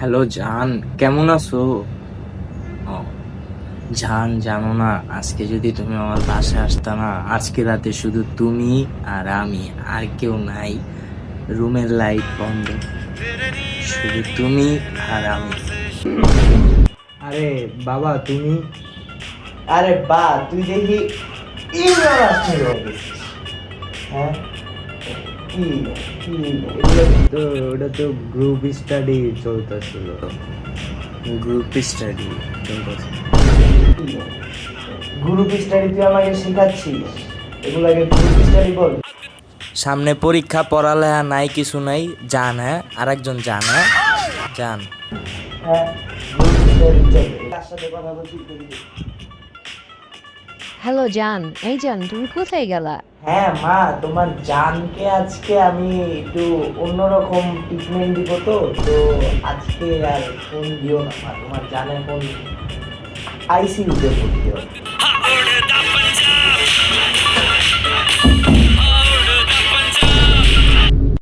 Hello জান, কেমন আছো? ও জান, জানো না, আজকে যদি তুমি আমার বাসায় আসতা না, আজকে রাতে শুধু তুমি আর আমি, আর কেউ নাই। রুমের লাইট বন্ধ, শুধু তুমি আর আমি। আরে বাবা তুমি। আরে বা তুই দেখি ইমরান হাসমির হয়ে গেছিস। হ্যাঁ কি কি তো ওটা তো গ্রুপ স্টাডি চলতেছিল। গ্রুপ স্টাডি চলতেছে। গ্রুপ স্টাডি তুই আমাকে শেখাচ্ছিস? এগুলাকে গ্রুপ স্টাডি বল? সামনে পরীক্ষা, পড়ালেখা নাই, কিছু নাই। জান, হ্যাঁ, আরেকজন জান, হ্যাঁ, জান। হ্যাঁ, গ্রুপ স্টাডি চলবে। কার সাথে কথা বলছিস দেখি? হ্যালো জান, এই জান তুমি কোথায় গেলা? হ্যাঁ মা, তোমার জানকে আজকে আমি একটু অন্যরকম ট্রিটমেন্ট দিব, তো তো আজকে আর ফোন দিও না মা, তোমার জানের ফোন আইসিইউতে ভর্তি হবে।